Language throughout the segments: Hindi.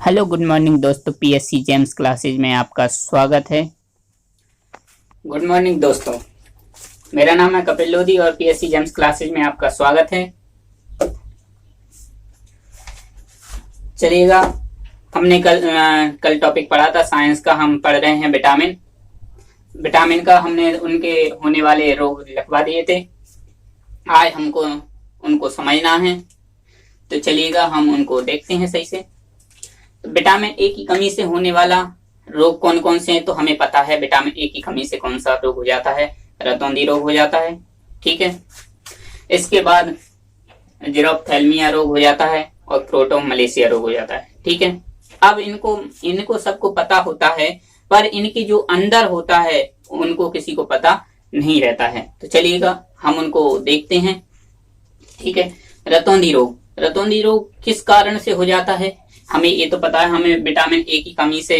हेलो गुड मॉर्निंग दोस्तों, पीएससी जेम्स क्लासेज में आपका स्वागत है। गुड मॉर्निंग दोस्तों, मेरा नाम है कपिल लोधी और पीएससी जेम्स क्लासेज में आपका स्वागत है। चलिएगा, हमने कल टॉपिक पढ़ा था साइंस का। हम पढ़ रहे हैं विटामिन का। हमने उनके होने वाले रोग लिखवा दिए थे। आज हमको उनको समझना है, तो चलिएगा हम उनको देखते हैं सही से। तो विटामिन ए की कमी से होने वाला रोग कौन कौन से हैं, तो हमें पता है विटामिन ए की कमी से कौन सा रोग हो जाता है, रतौंधी रोग हो जाता है। ठीक है, इसके बाद जीरोप्थेल्मिया रोग हो जाता है और क्रोटोमलेशिया रोग हो जाता है। ठीक है, अब इनको सबको पता होता है, पर इनके जो अंदर होता है उनको किसी को पता नहीं रहता है। तो चलिएगा हम उनको देखते हैं। ठीक है, रतौंधी रोग किस कारण से हो जाता है, हमें ये तो पता है। हमें विटामिन ए की कमी से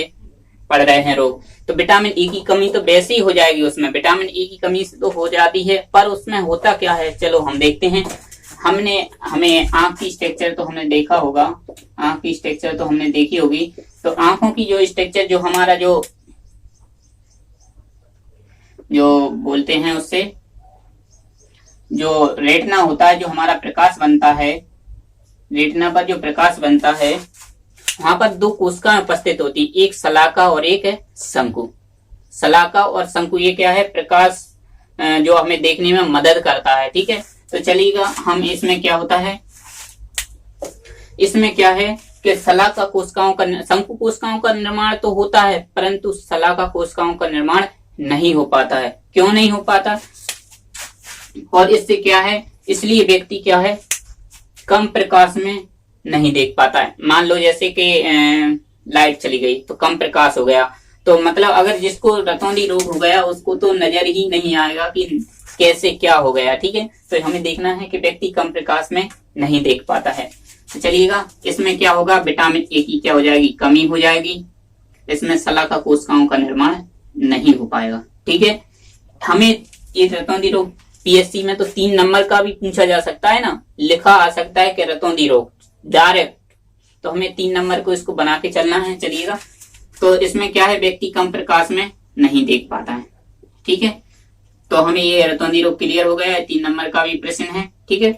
पड़ रहे हैं रोग, तो विटामिन ए की कमी तो वैसे ही हो जाएगी। उसमें विटामिन ए की कमी से तो हो जाती है, पर उसमें होता क्या है, चलो हम देखते हैं। हमें आंख की स्ट्रक्चर तो हमने देखा होगा, आंख की स्ट्रक्चर तो हमने देखी होगी। तो आंखों की जो स्ट्रक्चर, जो हमारा जो बोलते हैं उससे, जो रेटिना होता है, जो हमारा प्रकाश बनता है, रेटिना पर जो प्रकाश बनता है, वहां पर दो कोशिकाएं उपस्थित होती, एक शलाका और एक है शंकु। शलाका और शंकु ये क्या है, प्रकाश जो हमें देखने में मदद करता है। ठीक है, तो चलिएगा हम इसमें क्या होता है, इसमें क्या है कि शलाका कोशिकाओं का, शंकु कोशिकाओं का निर्माण तो होता है, परंतु शलाका कोशिकाओं का निर्माण नहीं हो पाता है। क्यों नहीं हो पाता, और इससे क्या है, इसलिए व्यक्ति क्या है, कम प्रकाश में नहीं देख पाता है। मान लो जैसे कि लाइट चली गई तो कम प्रकाश हो गया, तो मतलब अगर जिसको रतौंधी रोग हो गया उसको तो नजर ही नहीं आएगा कि कैसे क्या हो गया। ठीक है, तो हमें देखना है कि व्यक्ति कम प्रकाश में नहीं देख पाता है। तो चलिएगा, इसमें क्या होगा, विटामिन ए की क्या हो जाएगी, कमी हो जाएगी। इसमें शलाका कोशिकाओं का निर्माण नहीं हो पाएगा। ठीक है, हमें ये रतौंधी रोग पीएससी में तो 3 नंबर का भी पूछा जा सकता है ना, लिखा आ सकता है कि रतौंधी रोग डायरेक्ट, तो हमें 3 नंबर को इसको बना के चलना है। चलिएगा, तो इसमें क्या है, व्यक्ति कम प्रकाश में नहीं देख पाता है। ठीक है, तो हमें ये रतौंधी रोग क्लियर हो गया है, 3 नंबर का भी प्रश्न है। ठीक है,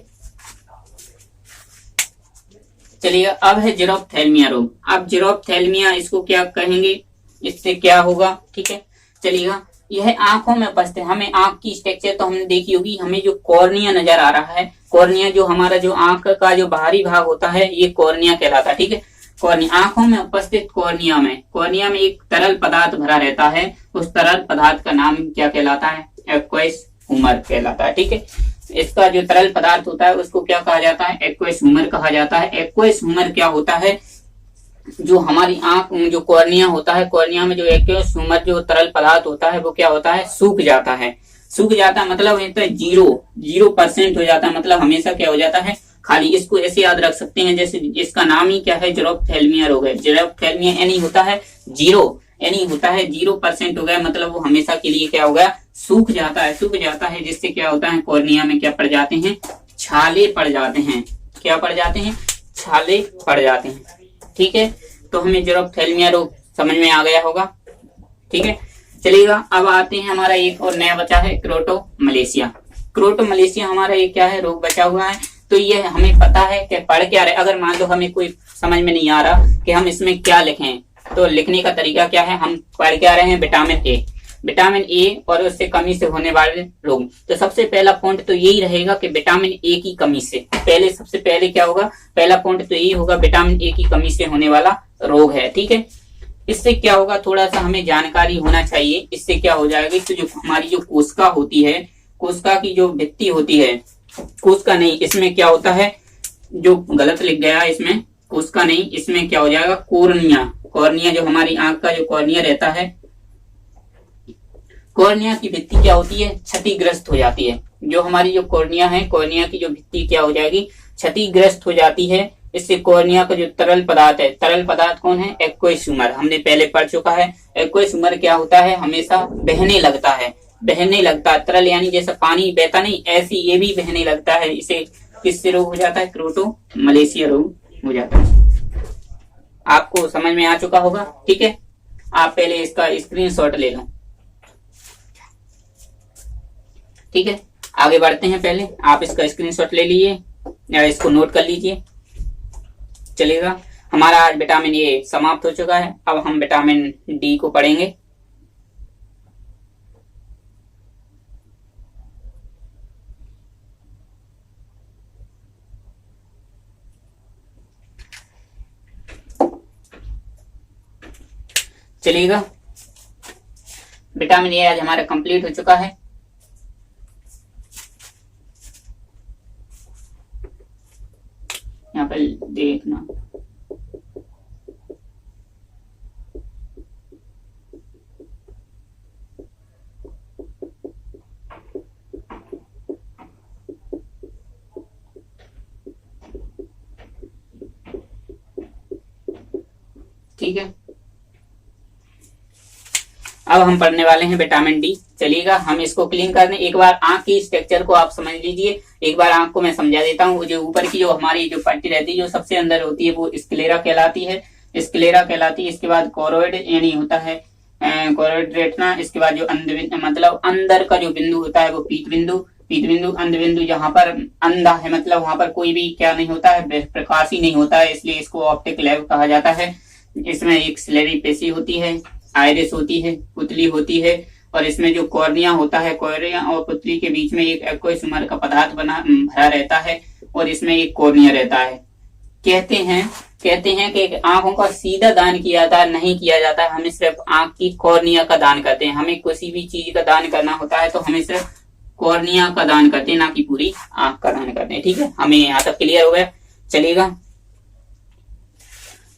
चलिए अब है जीरोप्थेल्मिया रोग। अब जीरोप्थेल्मिया इसको क्या कहेंगे, इससे क्या होगा। ठीक है, चलिएगा, यह आंखों में उपस्थित, हमें आंख की स्ट्रक्चर तो हमने देखी होगी। हमें जो कॉर्निया नजर आ रहा है, कॉर्निया जो हमारा जो आंख का जो बाहरी भाग होता है, ये कॉर्निया कहलाता है। ठीक है, कॉर्निया, आंखों में उपस्थित कॉर्निया में एक तरल पदार्थ भरा रहता है। उस तरल पदार्थ का नाम क्या कहलाता है, एक्वस ह्यूमर कहलाता है। ठीक है, इसका जो तरल पदार्थ होता है उसको क्या कहा जाता है, एक्वस ह्यूमर कहा जाता है। एक्वस ह्यूमर क्या होता है, जो हमारी आंख जो कॉर्निया होता है, कॉर्निया में जो एक्वस ह्यूमर जो तरल पदार्थ होता है वो क्या होता है, सूख जाता है। सूख जाता है मतलब 0% हो जाता है, मतलब हमेशा क्या हो जाता है, खाली। इसको ऐसे याद रख सकते हैं, जैसे इसका नाम ही क्या है, जीरोप्थेल्मिया रोग है। जीरोप्थेल्मिया यानी होता है 0% हो गया, मतलब वो हमेशा के लिए क्या हो गया, सूख जाता है, जिससे क्या होता है, कॉर्निया में क्या पड़ जाते हैं, छाले पड़ जाते हैं। क्या पड़ जाते हैं, छाले पड़ जाते हैं। ठीक है, तो हमें जीरोप्थेल्मिया रोग समझ में आ गया होगा। ठीक है, चलिएगा अब आते हैं, हमारा एक और नया बचा है क्रोटोमलेशिया। क्रोटोमलेशिया हमारा ये क्या है, रोग बचा हुआ है। तो ये हमें पता है कि पढ़ क्या रहे। अगर मान लो हमें कोई समझ में नहीं आ रहा कि हम इसमें क्या लिखें, तो लिखने का तरीका क्या है, हम पढ़ क्या रहे हैं, विटामिन ए और उससे कमी से होने वाले रोग। तो सबसे पहला पॉइंट तो यही रहेगा कि विटामिन ए की कमी से सबसे पहले क्या होगा, पहला पॉइंट तो यही होगा, विटामिन ए की कमी से होने वाला रोग है। ठीक है, इससे क्या होगा, थोड़ा सा हमें जानकारी होना चाहिए। इससे क्या हो जाएगी, तो जो हमारी जो कोशिका होती है, कोशिका की जो भित्ति होती है, कोशिका नहीं, इसमें क्या होता है, जो गलत लिख गया इसमें, कोशिका नहीं, इसमें क्या हो जाएगा, कॉर्निया जो हमारी आंख का जो कॉर्निया रहता है, कॉर्निया की भित्ति क्या होती है, क्षतिग्रस्त हो जाती है। जो हमारी जो कॉर्निया है, कॉर्निया की जो भित्ति क्या हो जाएगी, क्षतिग्रस्त हो जाती है। इससे कॉर्निया का जो तरल पदार्थ है, तरल पदार्थ कौन है, एक्वस ह्यूमर, हमने पहले पढ़ चुका है। एक्वस ह्यूमर क्या होता है, हमेशा बहने लगता है, तरल यानी जैसा पानी बहता नहीं, ऐसी ये भी बहने लगता है। इसे किससे रोग हो जाता है, क्रोटोमलेशिया रोग हो जाता है। आपको समझ में आ चुका होगा। ठीक है, आप पहले इसका स्क्रीनशॉट ले लो। ठीक है, आगे बढ़ते हैं। पहले आप इसका स्क्रीनशॉट ले लीजिए या इसको नोट कर लीजिए, चलेगा। हमारा आज विटामिन ए समाप्त हो चुका है। अब हम विटामिन डी को पढ़ेंगे। चलिएगा, विटामिन ए आज हमारा कंप्लीट हो चुका है। यहाँ पर देखना, ठीक है। अब हम पढ़ने वाले हैं विटामिन डी। चलिएगा, हम इसको क्लीन करने, एक बार आंख की स्ट्रक्चर को आप समझ लीजिए। एक बार आंख को मैं समझा देता हूँ। जो ऊपर की जो हमारी जो पट्टी रहती है, जो सबसे अंदर होती है, वो स्क्लेरा कहलाती है। स्क्लेरा कहलाती है। इसके बाद कोरोइड यानी होता है कोरोइड रेटिना। इसके बाद जो मतलब अंदर का जो बिंदु होता है वो पीत बिंदु। पीत बिंदु, अंध बिंदु, जहाँ पर अंधा है, मतलब वहां पर कोई भी क्या नहीं होता है, प्रकाश ही नहीं होता है, इसलिए इसको ऑप्टिक लेब कहा जाता है। इसमें एक सिलेरी पेशी होती है, आयरिस होती है, पुतली होती है, और इसमें जो कॉर्निया होता है, कॉर्निया और पुतली के बीच में एक एक्वोइसोमर का पदार्थ भरा रहता है, और इसमें एक कॉर्निया रहता है। कहते हैं कि आंखों का सीधा दान नहीं किया जाता है, हमें सिर्फ आंख की कॉर्निया का दान करते हैं। हमें किसी भी चीज का दान करना होता है तो हमें सिर्फ कॉर्निया का दान करते हैं, ना कि पूरी आंख का दान करते हैं। ठीक है, हमें यहाँ तक क्लियर हो गया।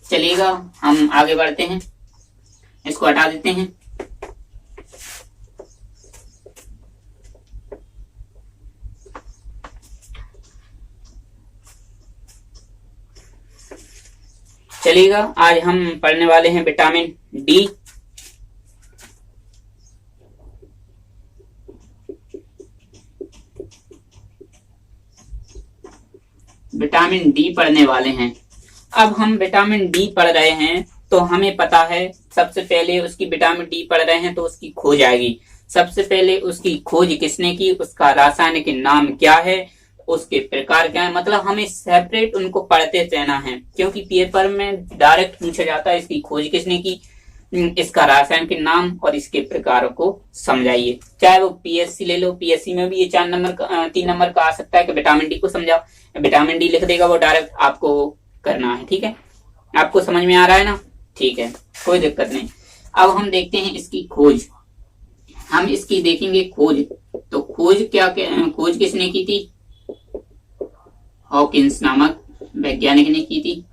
चलिएगा, हम आगे बढ़ते हैं। इसको हटा देते हैं। चलिएगा, आज हम पढ़ने वाले हैं विटामिन डी। विटामिन डी पढ़ने वाले हैं। अब हम विटामिन डी पढ़ रहे हैं तो हमें पता है, सबसे पहले उसकी विटामिन डी पढ़ रहे हैं तो उसकी खोज आएगी। सबसे पहले उसकी खोज किसने की, उसका रासायनिक नाम क्या है, उसके प्रकार क्या है, मतलब हमें सेपरेट उनको पढ़ते रहना है, क्योंकि पेपर में डायरेक्ट पूछा जाता है इसकी खोज किसने की, इसका रासायनिक नाम और इसके प्रकार को समझाइए। चाहे वो पीएससी ले लो, पीएससी में भी ये 3 नंबर का आ सकता है कि विटामिन डी को समझाओ। विटामिन डी लिख देगा वो, डायरेक्ट आपको करना है। ठीक है, आपको समझ में आ रहा है ना? ठीक है, कोई दिक्कत नहीं। अब हम देखते हैं इसकी खोज। हम इसकी देखेंगे खोज। तो खोज किसने की थी? हॉकिंस नामक वैज्ञानिक ने की थी।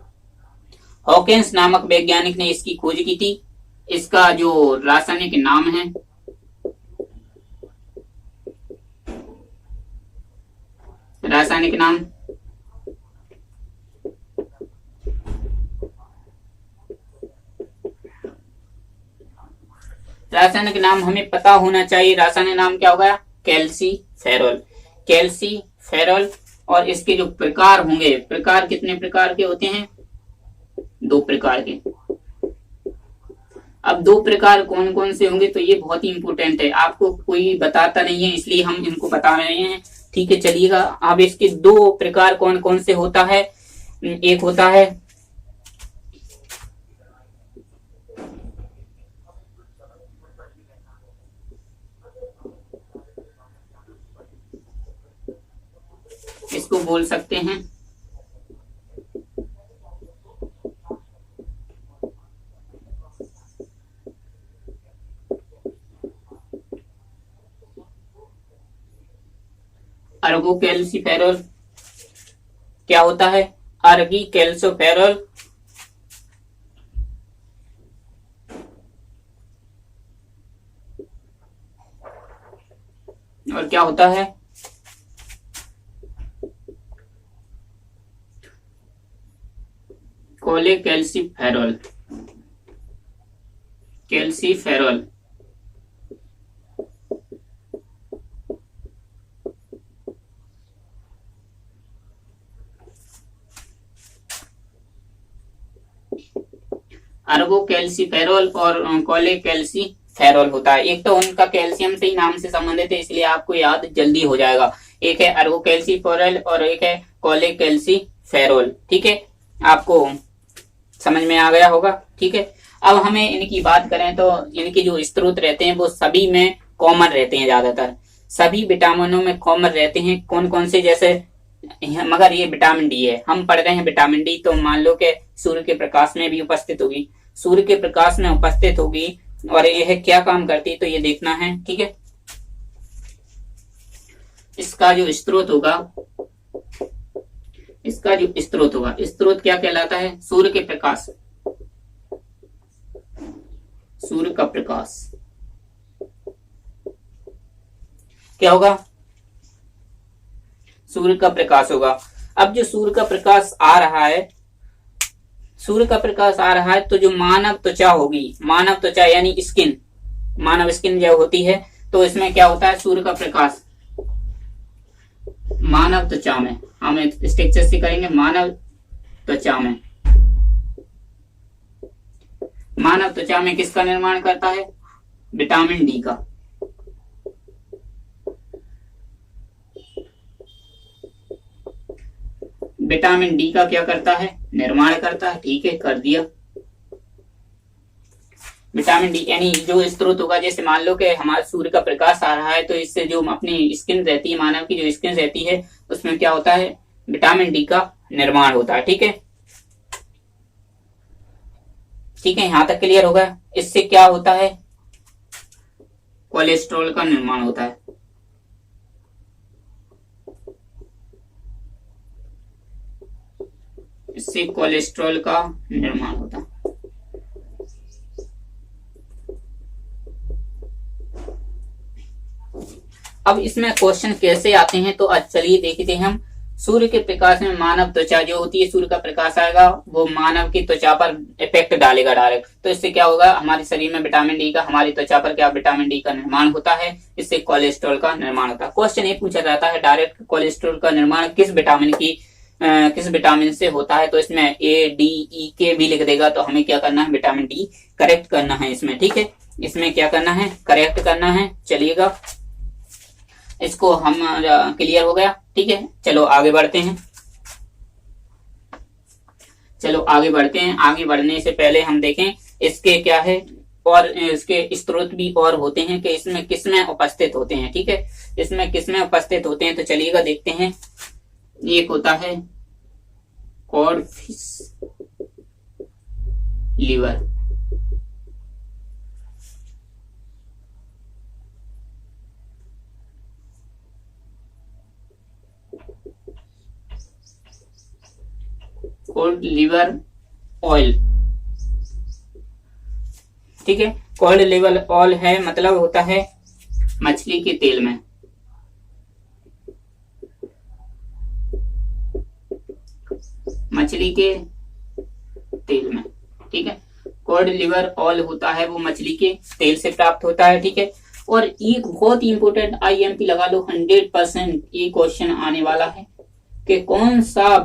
हॉकिंस नामक वैज्ञानिक ने इसकी खोज की थी। इसका जो रासायनिक नाम है, रासायनिक नाम हमें पता होना चाहिए। रासायनिक नाम क्या होगा? कैल्सीफेरॉल। कैल्सीफेरॉल। और इसके जो प्रकार होंगे, प्रकार कितने प्रकार के होते हैं? 2 प्रकार के। अब 2 प्रकार कौन कौन से होंगे, तो ये बहुत ही इंपॉर्टेंट है, आपको कोई बताता नहीं है, इसलिए हम इनको बता रहे हैं। ठीक है, चलिएगा। अब इसके 2 प्रकार कौन कौन से होता है? एक होता है इसको बोल सकते हैं अर्गो कैल्सीफेरॉल। क्या होता है? अर्गी कैल्सीफेरॉल। और क्या होता है? कोले कैल्सीफेरॉल। कैल्सीफेरॉल। अर्गोकैल्सिफेरॉल और कोलेकैल्सिफेरॉल होता है। एक तो उनका कैल्शियम से ही नाम से संबंधित है, इसलिए आपको याद जल्दी हो जाएगा। एक है अर्गोकैल्सिफेरॉल और एक है कोलेकैल्सिफेरॉल। ठीक है, आपको समझ में आ गया होगा। ठीक है, अब हमें इनकी बात करें तो इनके जो स्रोत रहते हैं वो सभी में कॉमन रहते हैं, ज्यादातर सभी विटामिनों में कॉमन रहते हैं। कौन कौन से, जैसे मगर ये विटामिन डी है, हम पढ़ रहे हैं विटामिन डी, तो मान लो कि सूर्य के प्रकाश में भी उपस्थित होगी, सूर्य के प्रकाश में उपस्थित होगी और यह क्या काम करती है तो ये देखना है। ठीक है, इसका जो स्रोत होगा, स्रोत क्या कहलाता है? सूर्य के प्रकाश, सूर्य का प्रकाश क्या होगा? सूर्य का प्रकाश होगा। अब जो सूर्य का प्रकाश आ रहा है, तो जो मानव त्वचा होगी, मानव त्वचा यानी स्किन, मानव स्किन जो होती है, तो इसमें क्या होता है? सूर्य का प्रकाश मानव त्वचा में, हम स्ट्रक्चर से करेंगे, मानव त्वचा में, मानव त्वचा में किसका निर्माण करता है? विटामिन डी का। विटामिन डी का क्या करता है? निर्माण करता है। ठीक है, कर दिया। विटामिन डी यानी जो स्रोत होगा, जैसे मान लो कि हमारे सूर्य का प्रकाश आ रहा है, तो इससे जो अपनी स्किन रहती है, मानव की जो स्किन रहती है, उसमें क्या होता है? विटामिन डी का निर्माण होता है। ठीक है, ठीक है, यहां तक क्लियर होगा। इससे क्या होता है? कोलेस्ट्रॉल का निर्माण होता है। इससे कोलेस्ट्रॉल का निर्माण होता है। अब इसमें क्वेश्चन कैसे आते हैं, तो चलिए देखते हैं हम। सूर्य के प्रकाश में मानव त्वचा जो होती है, सूर्य का प्रकाश आएगा वो मानव की त्वचा पर इफेक्ट डालेगा डायरेक्ट, तो इससे क्या होगा? हमारे शरीर में विटामिन डी का, हमारी त्वचा पर क्या विटामिन डी का निर्माण होता है, इससे कोलेस्ट्रॉल का निर्माण होता है। क्वेश्चन ये पूछा जाता है डायरेक्ट कोलेस्ट्रॉल का निर्माण किस विटामिन से होता है, तो इसमें ए डी ई के भी लिख देगा, तो हमें क्या करना है? विटामिन डी करेक्ट करना है इसमें। ठीक है, इसमें क्या करना है? करेक्ट करना है। चलिएगा, इसको हम क्लियर हो गया। ठीक है, चलो आगे बढ़ते हैं। आगे बढ़ने से पहले हम देखें इसके क्या है, और इसके स्रोत भी और होते हैं कि इसमें किसमें उपस्थित होते हैं। ठीक है, इसमें किसमें उपस्थित होते हैं, तो चलिएगा देखते हैं। एक होता है cod fish liver, cold liver oil. ठीक है, कोल्ड लिवर ऑयल है, मतलब होता है मछली के तेल में, मछली के तेल में। ठीक है, कोल्ड लिवर ऑयल होता है वो मछली के तेल से प्राप्त होता है। ठीक है, और एक बहुत इंपोर्टेंट आईएमपी लगा लो, 100% ये क्वेश्चन आने वाला है कि कौन सा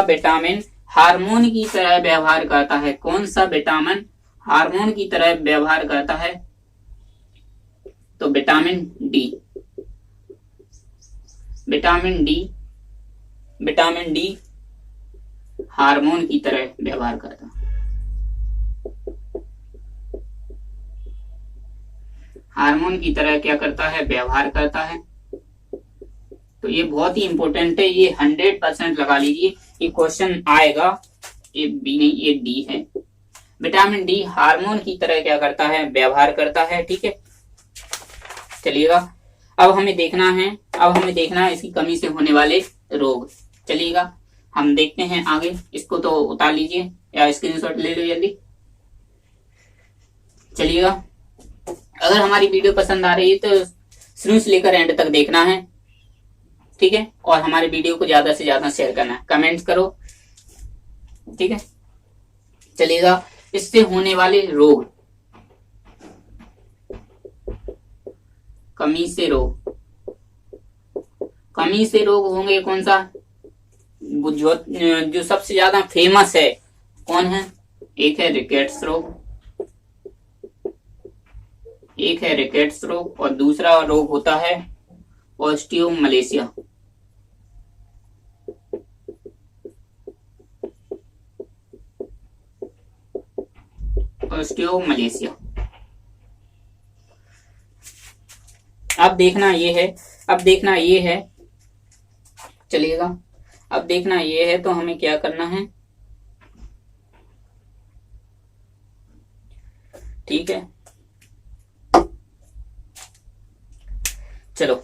विटामिन हार्मोन की तरह व्यवहार करता है, कौन सा विटामिन हार्मोन की तरह व्यवहार करता है, तो vitamin D. Vitamin D hormone की तरह व्यवहार करता है, हार्मोन की तरह क्या करता है? व्यवहार करता है। तो ये बहुत ही इंपॉर्टेंट है, ये 100% लगा लीजिए, ये क्वेश्चन आएगा। ये बी नहीं, ये डी है। विटामिन डी हार्मोन की तरह क्या करता है? व्यवहार करता है। ठीक है, चलिएगा, अब हमें देखना है इसकी कमी से होने वाले रोग। चलिएगा, हम देखते हैं आगे। इसको तो उतार लीजिए या स्क्रीनशॉट ले लो जल्दी। चलिएगा, अगर हमारी वीडियो पसंद आ रही है तो शुरू से लेकर एंड तक देखना है। ठीक है, और हमारे वीडियो को ज्यादा से ज्यादा शेयर करना है, कमेंट्स करो। ठीक है, चलिएगा, इससे होने वाले रोग, कमी से रोग होंगे कौन सा? जो जो सबसे ज्यादा फेमस है कौन है? एक है रिकेट्स रोग, एक है रिकेट्स रोग और दूसरा रोग होता है ऑस्टियोमलेशिया। ऑस्टियोमलेशिया। अब देखना ये है, अब देखना ये है, चलिएगा, अब देखना ये है तो हमें क्या करना है, ठीक है। चलो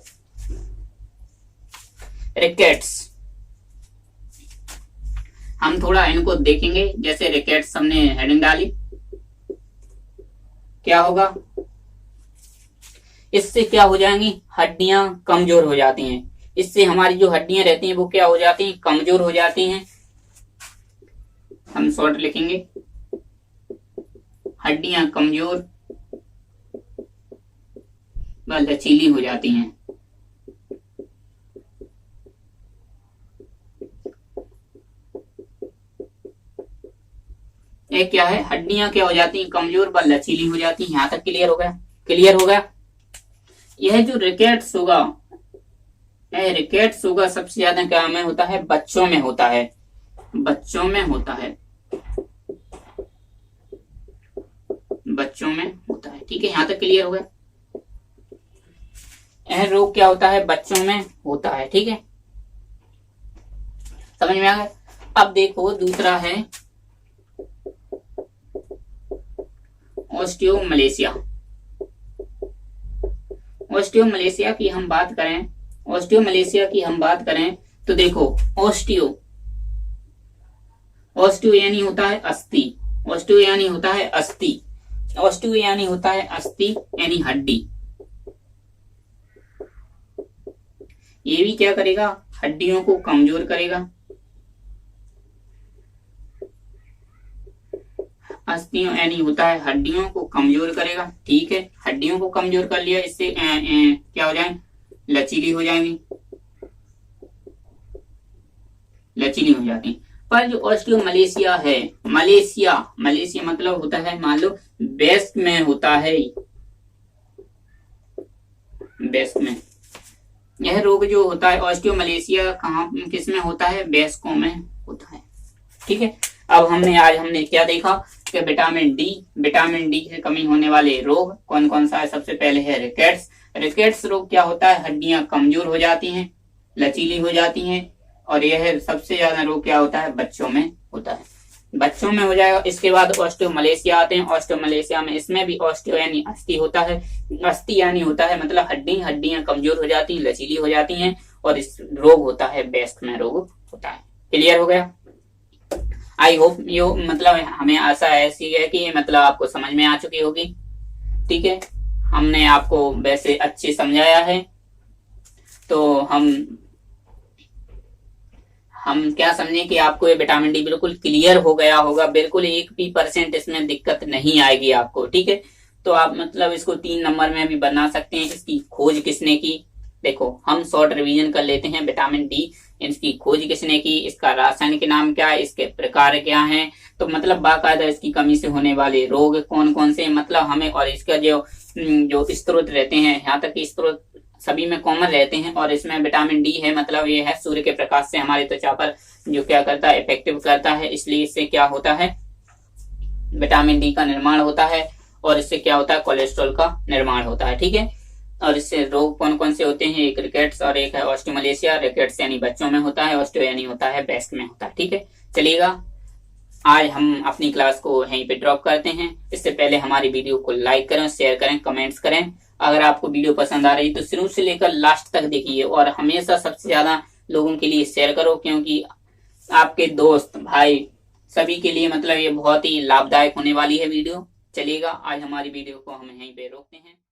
रिकेट्स, हम थोड़ा इनको देखेंगे। जैसे रिकेट्स हमने हेडिंग डाली, क्या होगा, इससे क्या हो जाएंगी, हड्डियां कमजोर हो जाती हैं। इससे हमारी जो हड्डियां रहती हैं वो क्या हो जाती हैं, कमजोर हो जाती हैं। हम शॉर्ट लिखेंगे, हड्डियां कमजोर व लचीली हो जाती हैं। ये क्या है, हड्डियां क्या हो जाती हैं, कमजोर व लचीली हो जाती हैं। यहां तक क्लियर हो गया? क्लियर हो गया। यह जो रिकेट्स होगा, रिकेट्स होगा सबसे ज्यादा क्या में होता है, बच्चों में होता है, बच्चों में होता है, बच्चों में होता है। ठीक है, यहां तक क्लियर हो गया। यह रोग क्या होता है, बच्चों में होता है। ठीक है, समझ में आ गया। अब देखो दूसरा है ऑस्टियोमलेशिया। ऑस्टियोमलेशिया की हम बात करें, ऑस्टियोमलेशिया की हम बात करें तो देखो, ऑस्टियो, ऑस्टियो यानी होता है अस्थि, ऑस्टियो यानी होता है अस्थि, ऑस्टियो यानी होता है अस्थि यानी हड्डी। ये भी क्या करेगा, हड्डियों को कमजोर करेगा। अस्थियों यानी होता है हड्डियों को कमजोर करेगा। ठीक है, हड्डियों को कमजोर कर लिया, इससे क्या हो जाए, लचीली हो जाएंगी, लचीली हो जाती। पर जो ऑस्टियोमलेशिया है, मलेशिया, मलेशिया मतलब होता है, मान लो वेस्ट में होता है, वेस्ट में। यह रोग जो होता है ऑस्टियोमलेशिया कहाँ किस में होता है, वयस्कों में होता है। ठीक है, अब हमने क्या देखा कि विटामिन डी, विटामिन डी की कमी होने वाले रोग कौन कौन सा है। सबसे पहले है रिकेट्स। रिकेट्स रोग क्या होता है, हड्डियां कमजोर हो जाती हैं, लचीली हो जाती हैं। और यह सबसे ज्यादा रोग क्या होता है, बच्चों में होता है, बच्चों में हो जाएगा। इसके बाद ऑस्टियोमलेशिया आते हैं। ऑस्टियोमलेशिया में इसमें भी ऑस्टियो यानी अस्थि होता है, अस्थि यानी होता है मतलब हड्डियां कमजोर हो जाती हैं, लचीली हो जाती हैं। और इस रोग होता है वेस्ट में रोग होता है। क्लियर हो गया? आई होप यो मतलब हमें आशा ऐसी है कि मतलब आपको समझ में आ चुकी होगी। ठीक है, हमने आपको वैसे अच्छे समझाया है। तो हम क्या समझे कि आपको ये विटामिन डी बिल्कुल क्लियर हो गया होगा, बिल्कुल 1% इसमें दिक्कत नहीं आएगी आपको। ठीक है, तो आप मतलब इसको 3 नंबर में भी बना सकते हैं। इसकी खोज किसने की, देखो हम शॉर्ट रिवीजन कर लेते हैं। विटामिन डी, इसकी खोज किसने की, इसका रासायनिक नाम क्या है, इसके प्रकार क्या हैं, तो मतलब बाकायदा इसकी कमी से होने वाले रोग कौन कौन से, मतलब हमें, और इसका जो स्रोत रहते हैं, यहाँ तक कि स्रोत सभी में कॉमन रहते हैं। और इसमें विटामिन डी है, मतलब ये है सूर्य के प्रकाश से हमारी त्वचा पर जो क्या करता है, इफेक्टिव करता है। इसलिए इससे क्या होता है, विटामिन डी का निर्माण होता है। और इससे क्या होता है, कोलेस्ट्रॉल का निर्माण होता है। ठीक है, और इससे रोग कौन कौन से होते हैं, एक रिकेट्स और एक है ऑस्टियोमलेशिया। रिकेट्स यानी बच्चों में होता है, ऑस्टियो यानी होता है वेस्ट में होता है। ठीक है, चलिएगा आज हम अपनी क्लास को यहीं पे ड्रॉप करते हैं। इससे पहले हमारी वीडियो को लाइक करें, शेयर करें, कमेंट्स करें। अगर आपको वीडियो पसंद आ रही है तो शुरू से लेकर लास्ट तक देखिए और हमेशा सबसे ज्यादा लोगों के लिए शेयर करो, क्योंकि आपके दोस्त भाई सभी के लिए मतलब ये बहुत ही लाभदायक होने वाली है वीडियो। चलिएगा आज हमारी वीडियो को हम यहीं पे रोकते हैं।